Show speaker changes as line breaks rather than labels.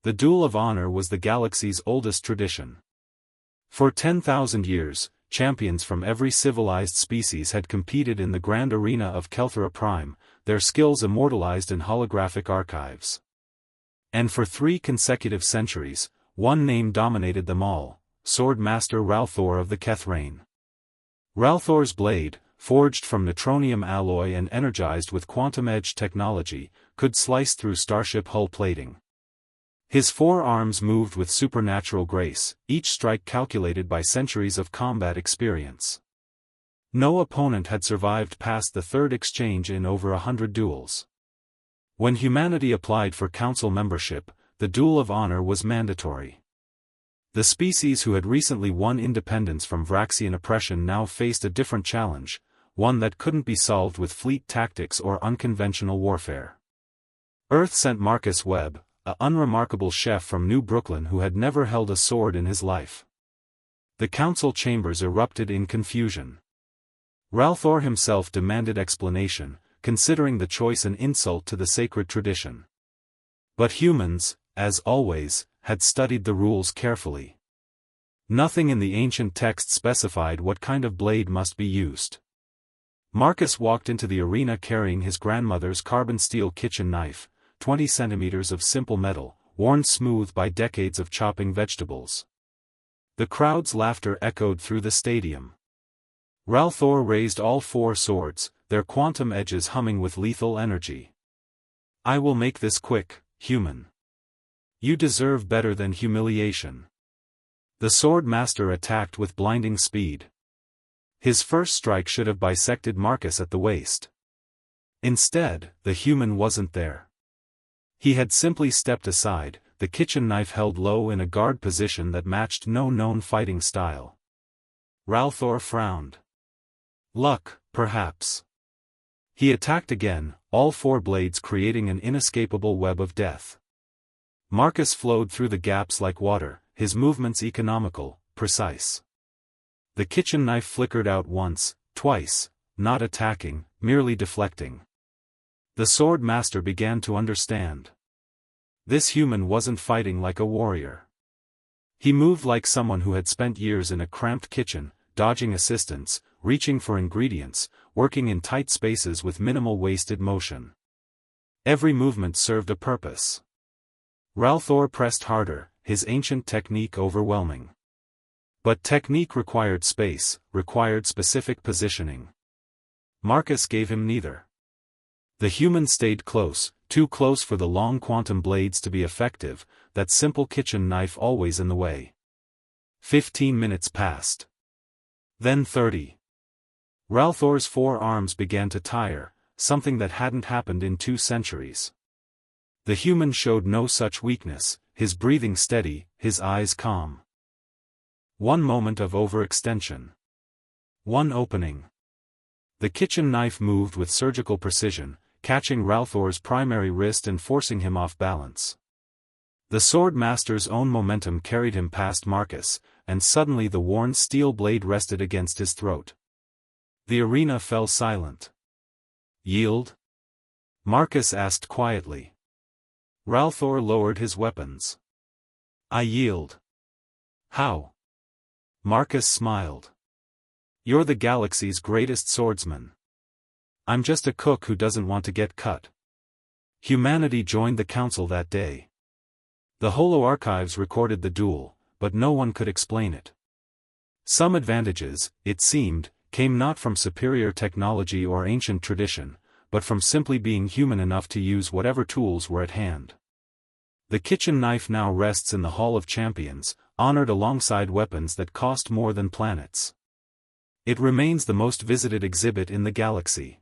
The Duel of Honor was the galaxy's oldest tradition. For 10,000 years, champions from every civilized species had competed in the grand arena of Kelthera Prime, their skills immortalized in holographic archives. And for 3 consecutive centuries, one name dominated them all: Swordmaster Ralthor of the Kethrain. Ralthor's blade, forged from neutronium alloy and energized with quantum-edge technology, could slice through starship hull plating. His 4 arms moved with supernatural grace, each strike calculated by centuries of combat experience. No opponent had survived past the 3rd exchange in over 100 duels. When humanity applied for council membership, the Duel of Honor was mandatory. The species who had recently won independence from Vraxian oppression now faced a different challenge, one that couldn't be solved with fleet tactics or unconventional warfare. Earth sent Marcus Webb, an unremarkable chef from New Brooklyn who had never held a sword in his life. The council chambers erupted in confusion. Ralthor himself demanded explanation, considering the choice an insult to the sacred tradition. But humans, as always, had studied the rules carefully. Nothing in the ancient text specified what kind of blade must be used. Marcus walked into the arena carrying his grandmother's carbon steel kitchen knife, 20 centimeters of simple metal, worn smooth by decades of chopping vegetables. The crowd's laughter echoed through the stadium. Ralthor raised all 4 swords, their quantum edges humming with lethal energy. "I will make this quick, human. You deserve better than humiliation." The sword master attacked with blinding speed. His first strike should have bisected Marcus at the waist. Instead, the human wasn't there. He had simply stepped aside, the kitchen knife held low in a guard position that matched no known fighting style. Ralthor frowned. Luck, perhaps. He attacked again, all 4 blades creating an inescapable web of death. Marcus flowed through the gaps like water, his movements economical, precise. The kitchen knife flickered out once, twice, not attacking, merely deflecting. The sword master began to understand. This human wasn't fighting like a warrior. He moved like someone who had spent years in a cramped kitchen, dodging assistants, reaching for ingredients, working in tight spaces with minimal wasted motion. Every movement served a purpose. Ralthor pressed harder, his ancient technique overwhelming. But technique required space, required specific positioning. Marcus gave him neither. The human stayed close, too close for the long quantum blades to be effective, that simple kitchen knife always in the way. 15 minutes passed. Then 30. Ralthor's 4 arms began to tire, something that hadn't happened in 2 centuries. The human showed no such weakness, his breathing steady, his eyes calm. One moment of overextension. One opening. The kitchen knife moved with surgical precision, catching Ralthor's primary wrist and forcing him off balance. The sword master's own momentum carried him past Marcus, and suddenly the worn steel blade rested against his throat. The arena fell silent. "Yield?" Marcus asked quietly. Ralthor lowered his weapons. "I yield." "How?" Marcus smiled. "You're the galaxy's greatest swordsman. I'm just a cook who doesn't want to get cut." Humanity joined the council that day. The holo-archives recorded the duel, but no one could explain it. Some advantages, it seemed, came not from superior technology or ancient tradition, but from simply being human enough to use whatever tools were at hand. The kitchen knife now rests in the Hall of Champions, honored alongside weapons that cost more than planets. It remains the most visited exhibit in the galaxy.